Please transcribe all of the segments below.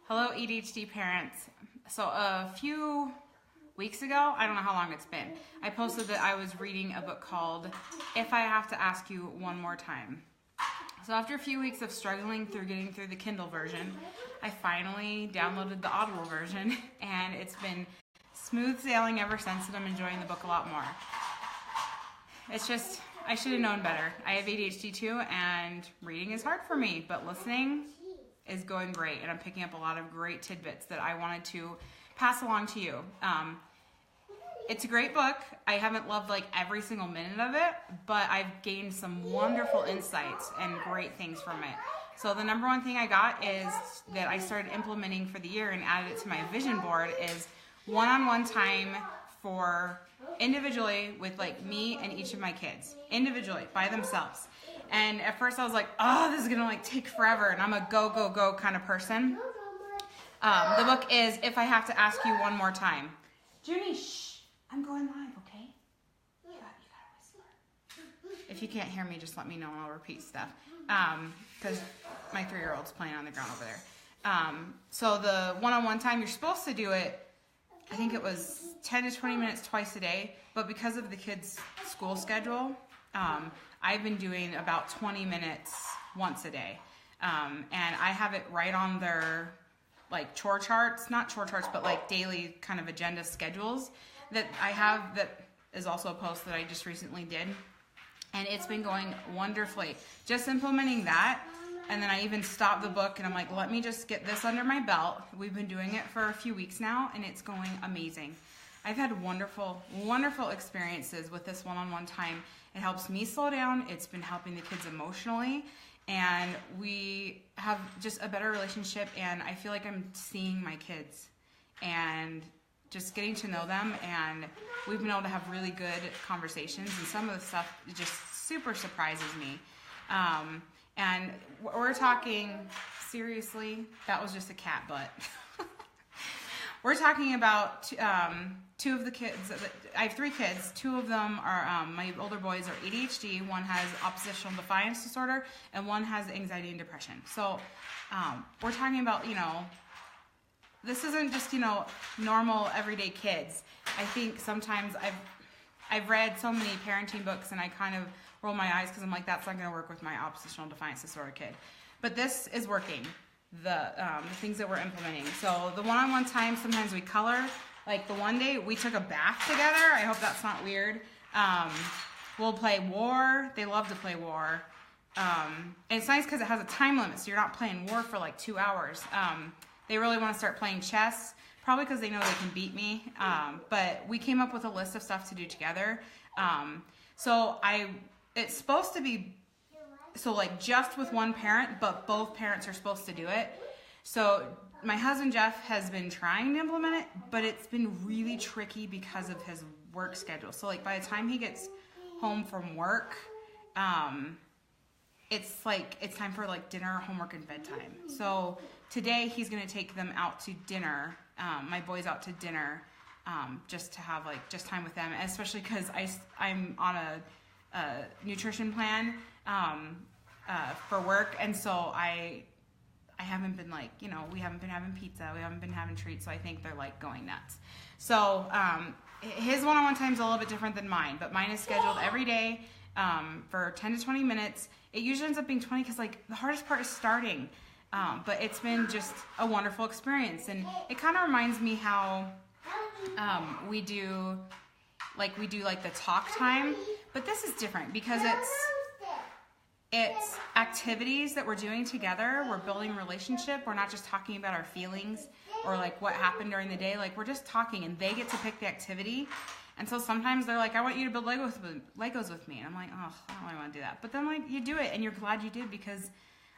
Hello, ADHD parents. So a few weeks ago, I don't know how long it's been, I posted that I was reading a book called If I Have to Ask You One More Time. So after a few weeks of struggling through getting through the Kindle version, I finally downloaded the Audible version, and it's been smooth sailing ever since, and I'm enjoying the book a lot more. It's just, I should have known better. I have ADHD too, and reading is hard for me, but listening is going great, and I'm picking up a lot of great tidbits that I wanted to pass along to you. It's a great book. I haven't loved like every single minute of it, but I've gained some wonderful insights and great things from it. So the number one thing I got is that I started implementing for the year and added it to my vision board is one-on-one time for individually with like me and each of my kids, individually by themselves. And at first I was like, oh, this is gonna like take forever, and I'm a go, go, go kind of person. The book is If I Have to Ask You One More Time. Junie, shh, I'm going live, okay? You gotta whisper. If you can't hear me, just let me know and I'll repeat stuff. Because my 3-year-old's playing on the ground over there. So the one-on-one time, you're supposed to do it, I think it was 10 to 20 minutes twice a day, but because of the kids' school schedule, I've been doing about 20 minutes once a day. And I have it right on their like chore charts, not chore charts, but like daily kind of agenda schedules that I have, that is also a post that I just recently did. And it's been going wonderfully. Just implementing that, and then I even stopped the book and I'm like, let me just get this under my belt. We've been doing it for a few weeks now, and it's going amazing. I've had wonderful, wonderful experiences with this one-on-one time. It helps me slow down. It's been helping the kids emotionally, and we have just a better relationship, and I feel like I'm seeing my kids and just getting to know them, and we've been able to have really good conversations, and some of the stuff just super surprises me. And we're talking, seriously, that was just a cat butt. We're talking about two of the kids. I have 3 kids. 2 of them are, my older boys are ADHD. One has oppositional defiance disorder, and one has anxiety and depression. So we're talking about, this isn't just, normal everyday kids. I think sometimes I've read so many parenting books, and I kind of roll my eyes because I'm like, that's not going to work with my oppositional defiance disorder kid. But this is working. The things that we're implementing. So the one-on-one time, sometimes we color. Like the one day we took a bath together. I hope that's not weird. We'll play war. They love to play war. And it's nice because it has a time limit, so you're not playing war for like 2 hours. They really want to start playing chess, probably because they know they can beat me. But we came up with a list of stuff to do together. It's supposed to be like just with one parent, but both parents are supposed to do it. So my husband Jeff has been trying to implement it, but it's been really tricky because of his work schedule. So like by the time he gets home from work, it's time for like dinner, homework, and bedtime. So today he's gonna take them out to dinner, my boys out to dinner, just to have like just time with them, especially because I'm on a nutrition plan for work, and so I haven't been like, we haven't been having pizza, we haven't been having treats, so I think they're like going nuts. So his one-on-one time is a little bit different than mine, but mine is scheduled every day for 10 to 20 minutes. It usually ends up being 20 because like the hardest part is starting, but it's been just a wonderful experience, and it kind of reminds me how we do like the talk time, but this is different because it's activities that we're doing together. We're building a relationship. We're not just talking about our feelings or like what happened during the day. Like we're just talking, and they get to pick the activity. And so sometimes they're like, I want you to build Legos with me. And I'm like, oh, I don't really want to do that. But then like you do it, and you're glad you did, because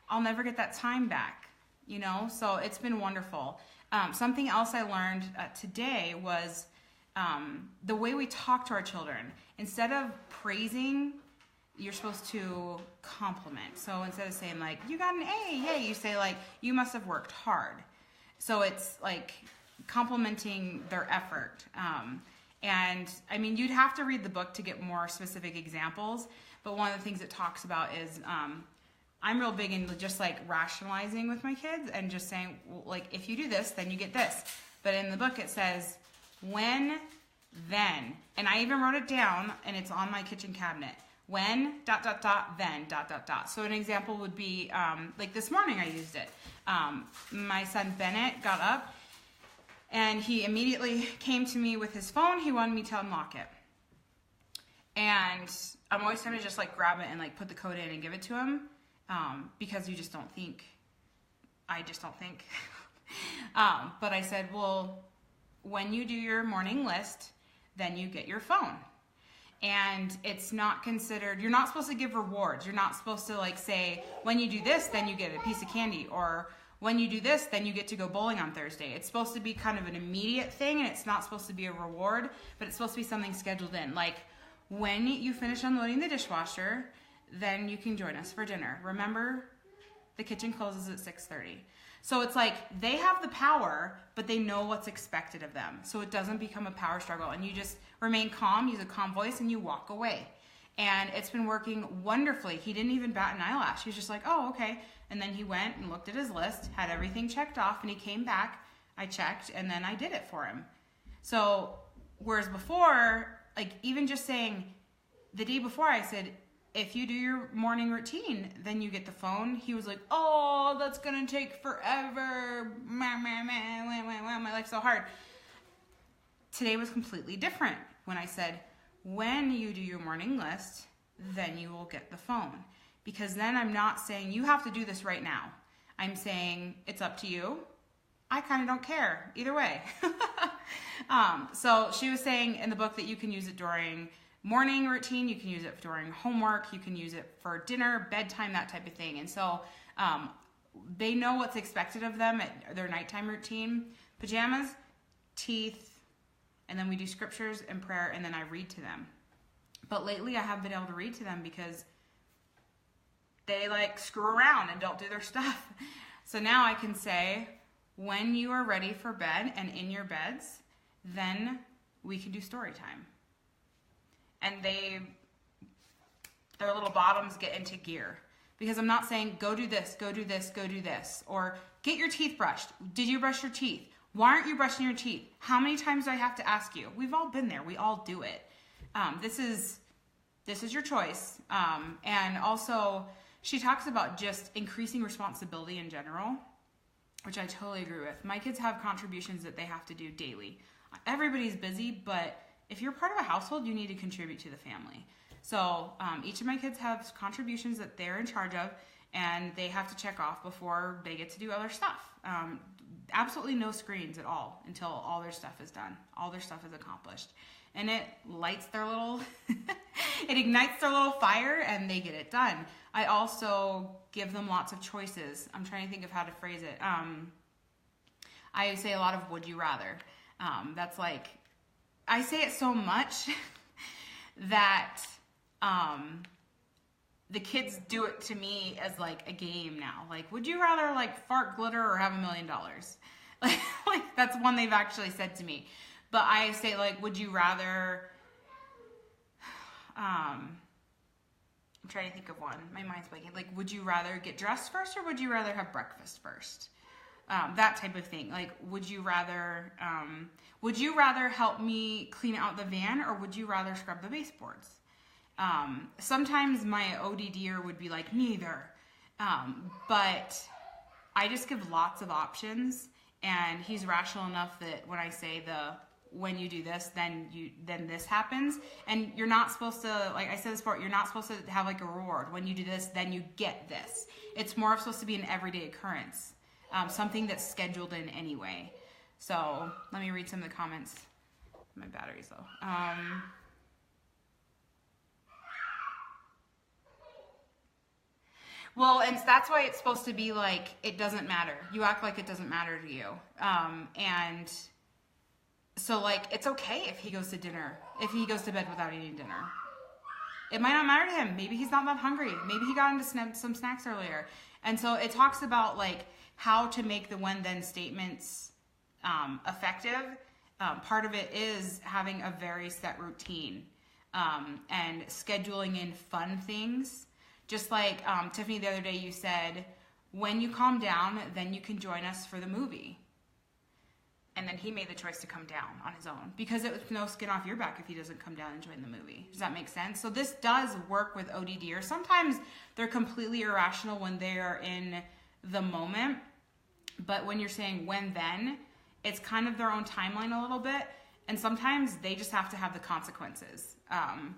I'll never get that time back, So it's been wonderful. Something else I learned today was the way we talk to our children. Instead of praising, you're supposed to compliment. So instead of saying like, you got an A, yay, you say like, you must have worked hard. So it's like complimenting their effort. And I mean, you'd have to read the book to get more specific examples, but one of the things it talks about is I'm real big into just like rationalizing with my kids and just saying, well, like, if you do this, then you get this. But in the book it says, when, then. And I even wrote it down, and it's on my kitchen cabinet. When, ... then, ... So an example would be, like this morning I used it. My son Bennett got up, and he immediately came to me with his phone. He wanted me to unlock it. And I'm always trying to just like grab it and like put the code in and give it to him, because I just don't think. But I said, well, when you do your morning list, then you get your phone. And it's not considered, you're not supposed to give rewards. You're not supposed to like say, when you do this, then you get a piece of candy, or when you do this, then you get to go bowling on Thursday. It's supposed to be kind of an immediate thing, and it's not supposed to be a reward, but it's supposed to be something scheduled in. Like, when you finish unloading the dishwasher, then you can join us for dinner. Remember, the kitchen closes at 6:30. So it's like they have the power, but they know what's expected of them. So it doesn't become a power struggle, and you just remain calm, use a calm voice, and you walk away. And it's been working wonderfully. He didn't even bat an eyelash. He was just like, oh, okay. And then he went and looked at his list, had everything checked off, and he came back. I checked, and then I did it for him. So whereas before, like even just saying the day before, I said, if you do your morning routine, then you get the phone. He was like, oh, that's going to take forever. My life's so hard. Today was completely different when I said, when you do your morning list, then you will get the phone. Because then I'm not saying you have to do this right now. I'm saying it's up to you. I kind of don't care either way. So she was saying in the book that you can use it during morning routine, you can use it during homework, you can use it for dinner, bedtime, that type of thing. And so they know what's expected of them at their nighttime routine. Pajamas, teeth, and then we do scriptures and prayer, and then I read to them. But lately I haven't been able to read to them because they like screw around and don't do their stuff. So now I can say, when you are ready for bed and in your beds, then we can do story time. And their little bottoms get into gear. Because I'm not saying, go do this, go do this, go do this. Or get your teeth brushed. Did you brush your teeth? Why aren't you brushing your teeth? How many times do I have to ask you? We've all been there. We all do it. This is your choice. And also, she talks about just increasing responsibility in general, which I totally agree with. My kids have contributions that they have to do daily. Everybody's busy, but if you're part of a household, you need to contribute to the family. So each of my kids have contributions that they're in charge of, and they have to check off before they get to do other stuff. Absolutely no screens at all until all their stuff is done. All their stuff is accomplished. And it lights their little, it ignites their little fire, and they get it done. I also give them lots of choices. I'm trying to think of how to phrase it. I say a lot of would you rather. That's like, I say it so much that the kids do it to me as like a game now. Like, would you rather like fart glitter or have $1 million? Like that's one they've actually said to me. But I say like, would you rather, I'm trying to think of one. My mind's blanking. Like, would you rather get dressed first or would you rather have breakfast first? That type of thing. Like, would you rather help me clean out the van or would you rather scrub the baseboards? Sometimes my ODDer would be like, neither. But I just give lots of options, and he's rational enough that when I say when you do this, then this happens. And you're not supposed to, like I said this before, you're not supposed to have like a reward. When you do this, then you get this. It's more supposed to be an everyday occurrence. Something that's scheduled in anyway. So let me read some of the comments. My battery's low. Well, and that's why it's supposed to be like, it doesn't matter. You act like it doesn't matter to you. And so like, it's okay if he goes to dinner, if he goes to bed without eating dinner. It might not matter to him. Maybe he's not that hungry. Maybe he got into some snacks earlier. And so it talks about like how to make the when then statements effective. Part of it is having a very set routine and scheduling in fun things Just like Tiffany, the other day you said, when you calm down, then you can join us for the movie. And then he made the choice to come down on his own because it was no skin off your back if he doesn't come down and join the movie. Does that make sense? So this does work with ODD, or sometimes they're completely irrational when they are in the moment. But when you're saying when then, it's kind of their own timeline a little bit. And sometimes they just have to have the consequences. Oh,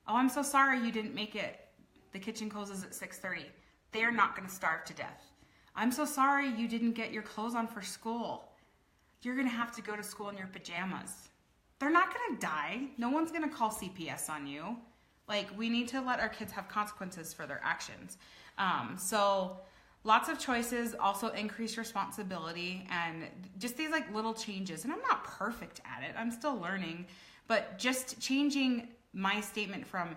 I'm so sorry you didn't make it. The kitchen closes at 6:30. They're not going to starve to death. I'm so sorry you didn't get your clothes on for school. You're going to have to go to school in your pajamas. They're not going to die. No one's going to call CPS on you. Like, we need to let our kids have consequences for their actions. So lots of choices, also increased responsibility, and just these like little changes. And I'm not perfect at it. I'm still learning. But just changing my statement from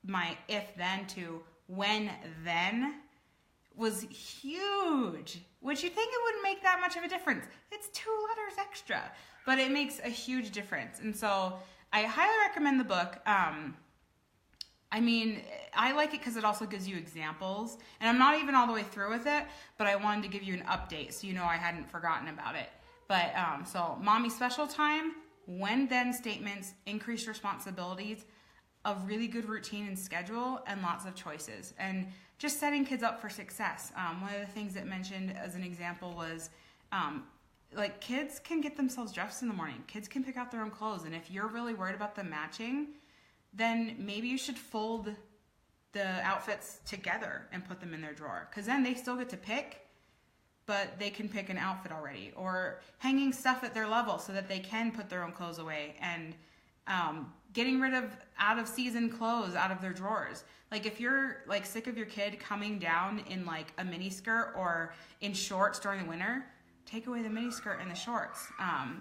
my if then to when then was huge, which you'd think it wouldn't make that much of a difference. It's 2 letters extra, but it makes a huge difference. And so I highly recommend the book. I mean, I like it because it also gives you examples, and I'm not even all the way through with it, but I wanted to give you an update so you know I hadn't forgotten about it. But so mommy special time, when then statements, increased responsibilities, a really good routine and schedule, and lots of choices, and just setting kids up for success. One of the things it mentioned as an example was like kids can get themselves dressed in the morning. Kids can pick out their own clothes, and if you're really worried about them matching, then maybe you should fold the outfits together and put them in their drawer, because then they still get to pick, but they can pick an outfit already, or hanging stuff at their level so that they can put their own clothes away, and getting rid of out of season clothes out of their drawers. Like if you're like sick of your kid coming down in like a mini skirt or in shorts during the winter, take away the mini skirt and the shorts.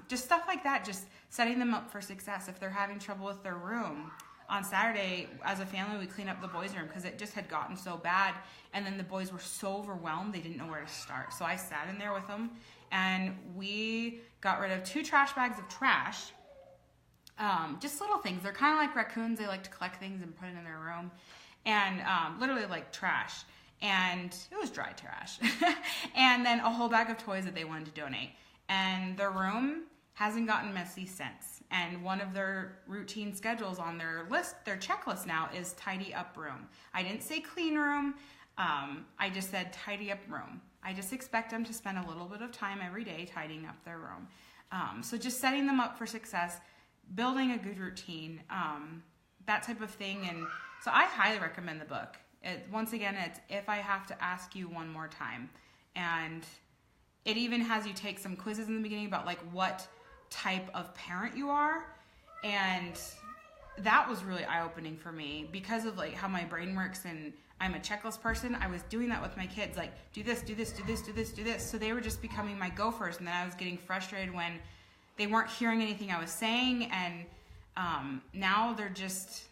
Just stuff like that, just setting them up for success. If they're having trouble with their room, on Saturday as a family we cleaned up the boys' room because it just had gotten so bad, and then the boys were so overwhelmed they didn't know where to start. So I sat in there with them and we got rid of 2 trash bags of trash. Just little things. They're kind of like raccoons. They like to collect things and put it in their room, and literally like trash, and it was dry trash. And then a whole bag of toys that they wanted to donate, and their room hasn't gotten messy since. And one of their routine schedules on their list, their checklist now, is tidy up room. I didn't say clean room. I just said tidy up room. I just expect them to spend a little bit of time every day tidying up their room. So just setting them up for success, building a good routine, that type of thing. And so I highly recommend the book. Once again, it's If I Have to Ask You One More Time. And it even has you take some quizzes in the beginning about like what type of parent you are. And that was really eye-opening for me because of like how my brain works, and I'm a checklist person. I was doing that with my kids, like do this, do this, do this, do this, do this. So they were just becoming my gophers, and then I was getting frustrated when they weren't hearing anything I was saying, and now they're just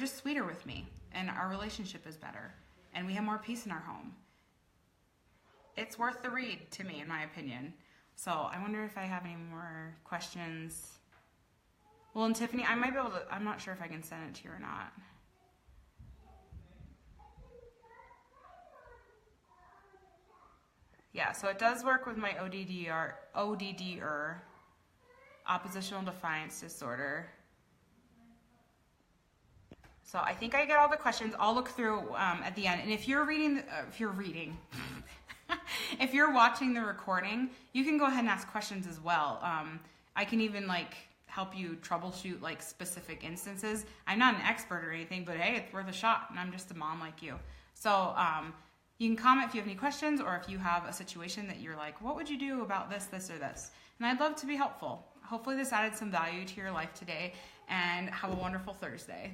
sweeter with me, and our relationship is better, and we have more peace in our home. It's worth the read to me, in my opinion. So I wonder if I have any more questions. Well, and Tiffany, I might be able to, I'm not sure if I can send it to you or not. Yeah, so it does work with my ODD or oppositional defiance disorder. So I think I get all the questions. I'll look through at the end. And if you're reading, if you're watching the recording, you can go ahead and ask questions as well. I can even like help you troubleshoot like specific instances. I'm not an expert or anything, but hey, it's worth a shot, and I'm just a mom like you. So you can comment if you have any questions, or if you have a situation that you're like, what would you do about this, this, or this? And I'd love to be helpful. Hopefully this added some value to your life today, and have a wonderful Thursday.